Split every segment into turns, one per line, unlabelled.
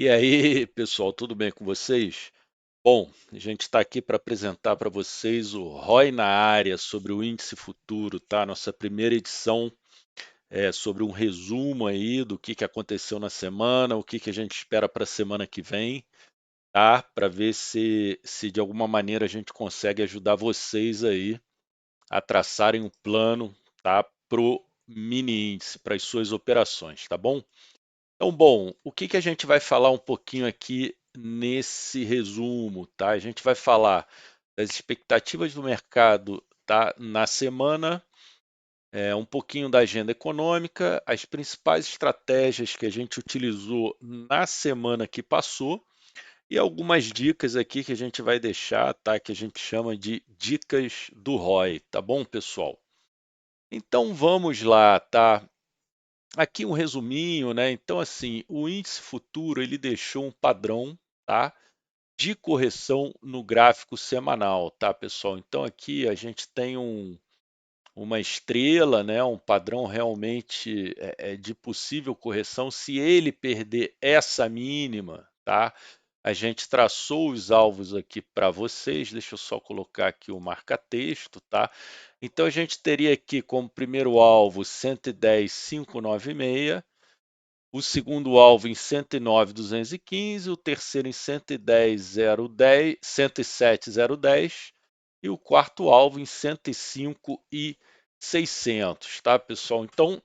E aí, pessoal, tudo bem com vocês? Bom, a gente está aqui para apresentar para vocês o ROI na área sobre o índice futuro, tá? Nossa primeira edição é sobre um resumo aí do que aconteceu na semana, o que a gente espera para a semana que vem, tá? Para ver se de alguma maneira a gente consegue ajudar vocês aí a traçarem um plano, tá? Pro mini índice, para as suas operações, tá bom? Então, bom, o que a gente vai falar um pouquinho aqui nesse resumo, tá? A gente vai falar das expectativas do mercado, tá? Na semana, um pouquinho da agenda econômica, as principais estratégias que a gente utilizou na semana que passou e algumas dicas aqui que a gente vai deixar, tá? Que a gente chama de dicas do ROI, tá bom, pessoal? Então vamos lá, tá? Aqui um resuminho, né? Então, assim, o índice futuro ele deixou um padrão, tá? De correção no gráfico semanal, tá, pessoal? Então, aqui a gente tem uma estrela, né? Um padrão realmente de possível correção. Se ele perder essa mínima, tá? A gente traçou os alvos aqui para vocês. Deixa eu só colocar aqui o marca-texto, tá? Então, a gente teria aqui como primeiro alvo 110,596, o segundo alvo em 109,215, o terceiro em 110,010, 107,010 e o quarto alvo em 105,600, tá, pessoal? Então,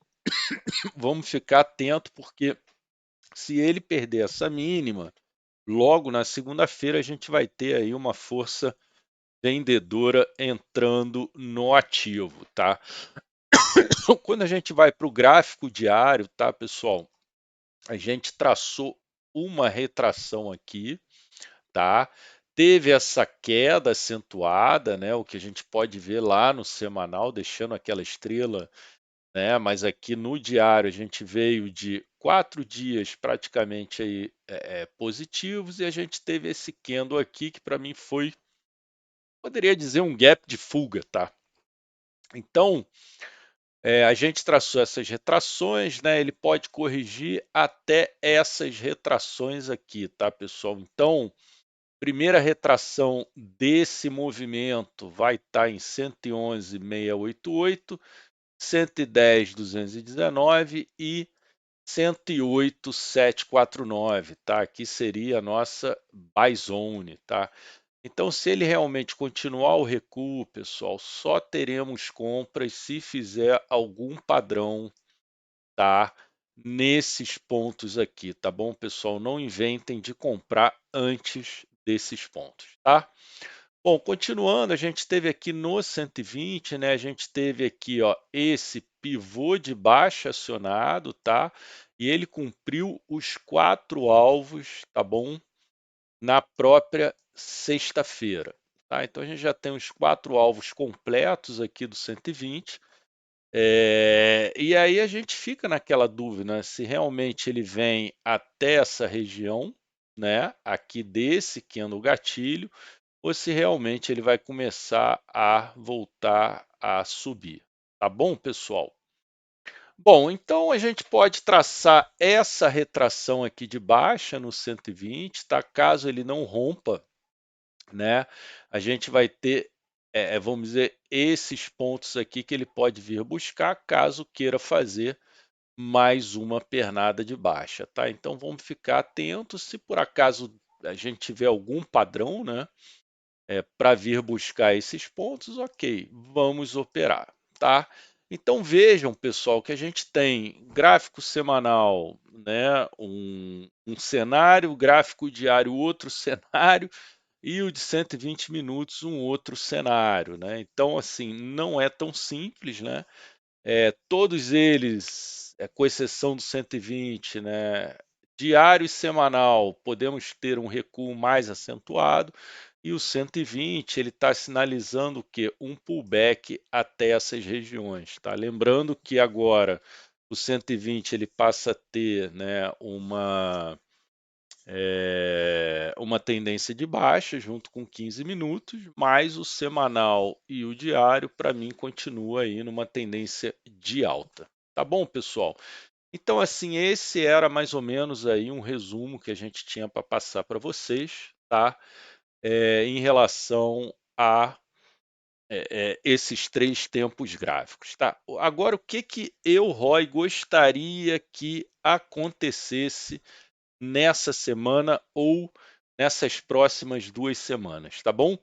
vamos ficar atento porque se ele perder essa mínima, logo na segunda-feira a gente vai ter aí uma força vendedora entrando no ativo, tá? Então, quando a gente vai para o gráfico diário, tá, pessoal? A gente traçou uma retração aqui, tá? Teve essa queda acentuada, né? O que a gente pode ver lá no semanal, deixando aquela estrela, né? Mas aqui no diário a gente veio de 4 dias praticamente aí, positivos e a gente teve esse candle aqui que para mim foi, poderia dizer, um gap de fuga, tá? Então, a gente traçou essas retrações, né? Ele pode corrigir até essas retrações aqui, tá, pessoal? Então, primeira retração desse movimento vai estar em 111,688, 110,219 e 108,749, tá? Aqui seria a nossa buy zone, tá? Então, se ele realmente continuar o recuo, pessoal, só teremos compras se fizer algum padrão, tá? Nesses pontos aqui, tá bom, pessoal? Não inventem de comprar antes desses pontos, tá? Bom, continuando, a gente teve aqui no 120, né? A gente teve aqui, ó, esse pivô de baixa acionado, tá? E ele cumpriu os 4 alvos, tá bom? Na própria sexta-feira, tá? Então a gente já tem os 4 alvos completos aqui do 120. E aí a gente fica naquela dúvida, né, se realmente ele vem até essa região, né, aqui desse que anda o gatilho, ou se realmente ele vai começar a voltar a subir. Tá bom, pessoal? Bom, então a gente pode traçar essa retração aqui de baixa no 120, tá? Caso ele não rompa, né? A gente vai ter, vamos dizer, esses pontos aqui que ele pode vir buscar caso queira fazer mais uma pernada de baixa, tá? Então vamos ficar atentos. Se por acaso a gente tiver algum padrão, né? Para vir buscar esses pontos, ok, vamos operar, tá? Então vejam, pessoal, que a gente tem gráfico semanal, né? Um cenário, gráfico diário, outro cenário, e o de 120 minutos, um outro cenário, né? Então, assim, não é tão simples, né? Todos eles, com exceção do 120, né? Diário e semanal, podemos ter um recuo mais acentuado, e o 120 ele está sinalizando o quê? Um pullback até essas regiões, tá? Lembrando que agora o 120 ele passa a ter, né, uma tendência de baixa junto com 15 minutos, mas o semanal e o diário, para mim, continua aí numa tendência de alta. Tá bom, pessoal? Então, assim, esse era mais ou menos aí um resumo que a gente tinha para passar para vocês, tá? Em relação a esses três tempos gráficos, tá? Agora, o que que eu, Roy, gostaria que acontecesse nessa semana ou nessas próximas 2 semanas, tá bom?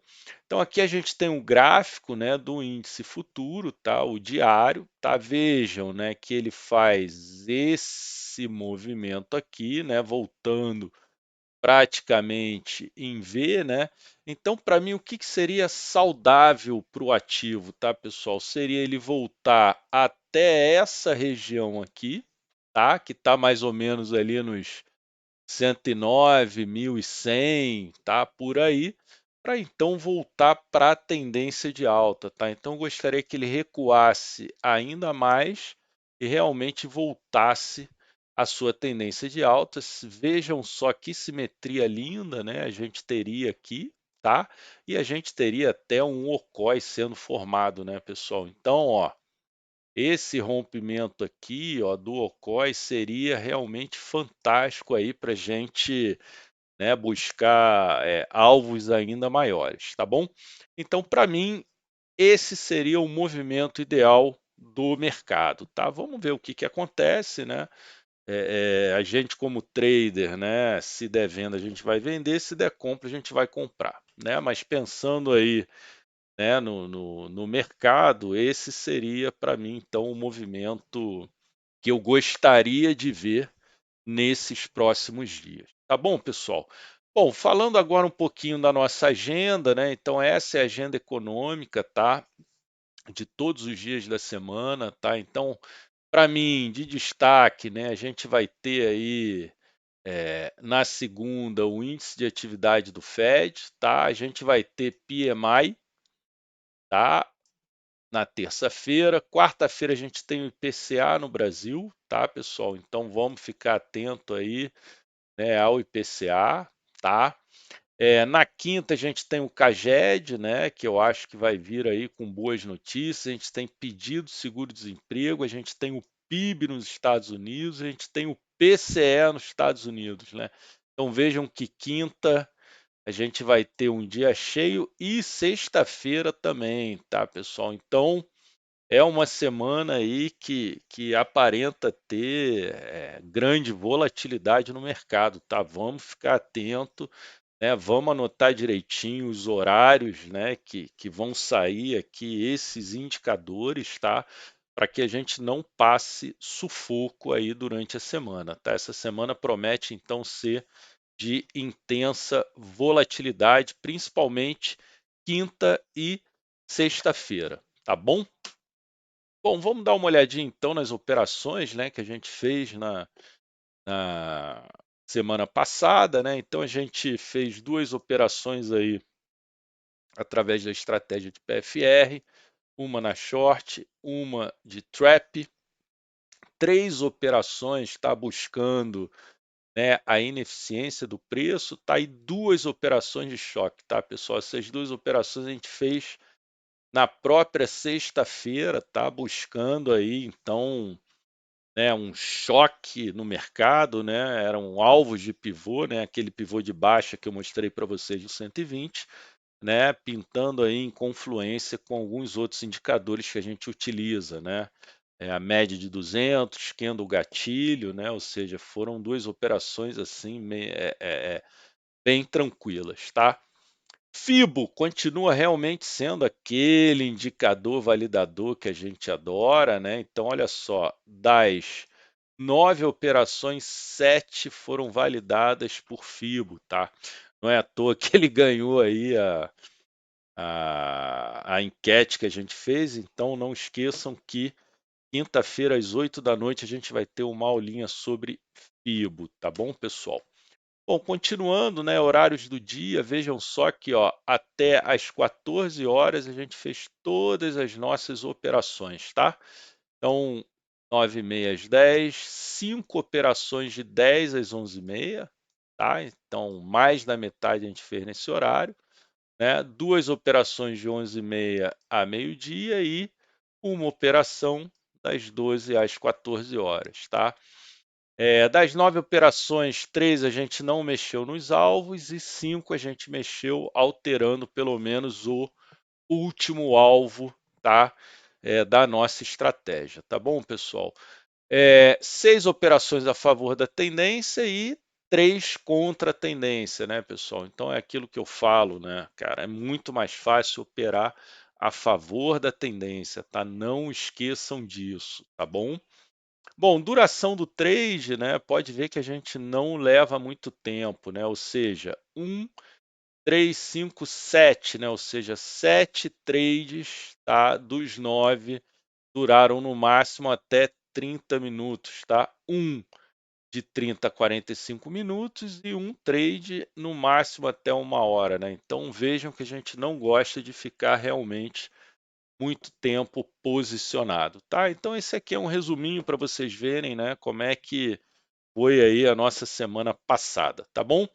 Então aqui a gente tem um gráfico, né, do índice futuro, tá? O diário, tá? Vejam, né, que ele faz esse movimento aqui, né, voltando praticamente em V, né? Então, para mim, o que que seria saudável para o ativo, tá, pessoal? Seria ele voltar até essa região aqui, tá? Que está mais ou menos ali nos 109.100, tá? Por aí, para então voltar para a tendência de alta, tá? Então, eu gostaria que ele recuasse ainda mais e realmente voltasse à sua tendência de alta. Vejam só que simetria linda, né? A gente teria aqui, tá? E a gente teria até um OCOI sendo formado, né, pessoal? Então, ó, esse rompimento aqui, ó, do OCOI seria realmente fantástico aí para a gente, né, buscar alvos ainda maiores, tá bom? Então, para mim, esse seria o movimento ideal do mercado, tá? Vamos ver o que que acontece, né? A gente como trader, né? Se der venda, a gente vai vender, se der compra, a gente vai comprar, né? Mas pensando aí, né, no mercado, esse seria para mim então o movimento que eu gostaria de ver nesses próximos dias. Tá bom, pessoal? Bom, falando agora um pouquinho da nossa agenda, né? Então essa é a agenda econômica, tá? De todos os dias da semana, tá? Então, para mim, de destaque, né? A gente vai ter aí na segunda o índice de atividade do Fed, tá? A gente vai ter PMI, tá? Na terça-feira. Quarta-feira a gente tem o IPCA no Brasil, tá, pessoal? Então vamos ficar atento aí, né, ao IPCA, tá? Na quinta a gente tem o CAGED, né, que eu acho que vai vir aí com boas notícias. A gente tem pedido de seguro-desemprego, a gente tem o PIB nos Estados Unidos, a gente tem o PCE nos Estados Unidos, né? Então vejam que quinta a gente vai ter um dia cheio e sexta-feira também, tá, pessoal? Então é uma semana aí que aparenta ter grande volatilidade no mercado, tá? Vamos ficar atento, né? Vamos anotar direitinho os horários, né? Que vão sair aqui esses indicadores, tá? Para que a gente não passe sufoco aí durante a semana, tá? Essa semana promete então ser de intensa volatilidade, principalmente quinta e sexta-feira, tá bom? Bom, vamos dar uma olhadinha então nas operações, né, que a gente fez na semana passada, né? Então a gente fez duas operações aí através da estratégia de PFR, uma na short, uma de trap, três operações está buscando, né, a ineficiência do preço, tá? E duas operações de choque, tá, pessoal? Essas duas operações a gente fez na própria sexta-feira, tá? Buscando aí então, né, um choque no mercado, né? Eram alvos de pivô, né? Aquele pivô de baixa que eu mostrei para vocês no 120, né? Pintando aí em confluência com alguns outros indicadores que a gente utiliza, né? A média de 200, candle gatilho, né? Ou seja, foram duas operações assim bem tranquilas, tá? Fibo continua realmente sendo aquele indicador validador que a gente adora, né? Então, olha só, das 9 operações, 7 foram validadas por Fibo, tá? Não é à toa que ele ganhou aí a enquete que a gente fez, então não esqueçam que quinta-feira às 8 da noite a gente vai ter uma aulinha sobre Fibo, tá bom, pessoal? Bom, continuando, né, horários do dia, vejam só que ó, até às 14 horas a gente fez todas as nossas operações, tá? Então, 9h30 às 10, 5 operações de 10 às 11h30, tá? Então, mais da metade a gente fez nesse horário, né? Duas operações de 11h30 a meio-dia e uma operação das 12 às 14 horas, tá? Das 9 operações, 3 a gente não mexeu nos alvos e 5 a gente mexeu alterando pelo menos o último alvo, tá? Da nossa estratégia, tá bom, pessoal? 6 operações a favor da tendência e 3 contra a tendência, né, pessoal? Então é aquilo que eu falo, né, cara? É muito mais fácil operar a favor da tendência, tá? Não esqueçam disso, tá bom? Bom, duração do trade, né? Pode ver que a gente não leva muito tempo, né? Ou seja, 3, 5, 7, né? Ou seja, 7 trades, tá? Dos 9 duraram no máximo até 30 minutos, tá? Um de 30 a 45 minutos e um trade no máximo até 1 hora, né? Então vejam que a gente não gosta de ficar realmente muito tempo posicionado, tá? Então esse aqui é um resuminho para vocês verem, né, como é que foi aí a nossa semana passada, tá bom?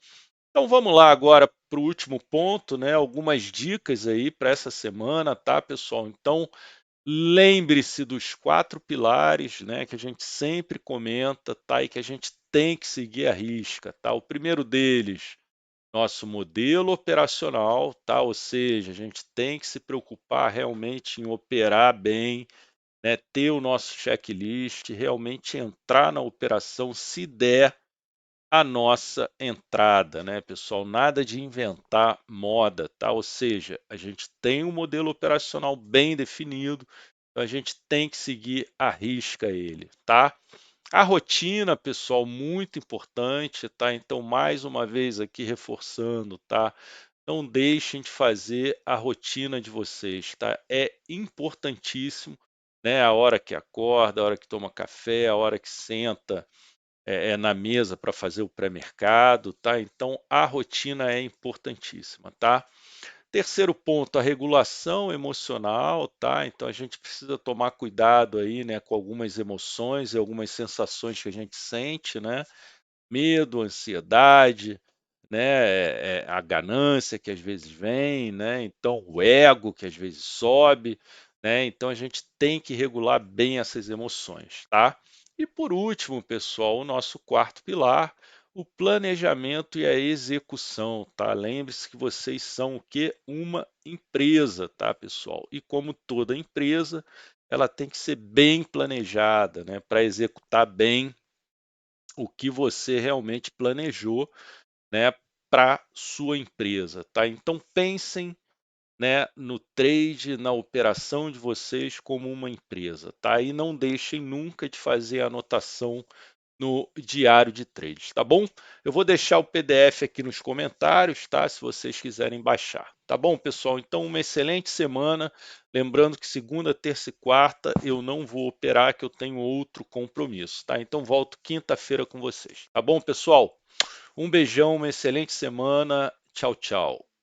Então vamos lá agora para o último ponto, né? Algumas dicas aí para essa semana, tá, pessoal? Então lembre-se dos 4 pilares, né, que a gente sempre comenta, tá? E que a gente tem que seguir à risca, tá? O primeiro deles, nosso modelo operacional, tá? Ou seja, a gente tem que se preocupar realmente em operar bem, né? Ter o nosso checklist, realmente entrar na operação se der a nossa entrada, né, pessoal? Nada de inventar moda, tá? Ou seja, a gente tem um modelo operacional bem definido, então a gente tem que seguir à risca ele, tá? A rotina, pessoal, muito importante, tá? Então, mais uma vez aqui reforçando, tá? Não deixem de fazer a rotina de vocês, tá? É importantíssimo, né? A hora que acorda, a hora que toma café, a hora que senta na mesa para fazer o pré-mercado, tá? Então, a rotina é importantíssima, tá? Terceiro ponto, a regulação emocional, tá? Então a gente precisa tomar cuidado aí, né, com algumas emoções e algumas sensações que a gente sente, né? Medo, ansiedade, né? A ganância que às vezes vem, né? Então o ego que às vezes sobe, né? Então a gente tem que regular bem essas emoções, tá? E por último, pessoal, o nosso quarto pilar, o planejamento e a execução, tá? Lembre-se que vocês são o quê? Uma empresa, tá, pessoal? E como toda empresa, ela tem que ser bem planejada, né? Para executar bem o que você realmente planejou, né, para sua empresa, tá? Então pensem, né, no trade, na operação de vocês como uma empresa, tá? E não deixem nunca de fazer a anotação no diário de trades, tá bom? Eu vou deixar o PDF aqui nos comentários, tá? Se vocês quiserem baixar, tá bom, pessoal? Então, uma excelente semana. Lembrando que segunda, terça e quarta eu não vou operar, que eu tenho outro compromisso, tá? Então, volto quinta-feira com vocês, tá bom, pessoal? Um beijão, uma excelente semana. Tchau, tchau.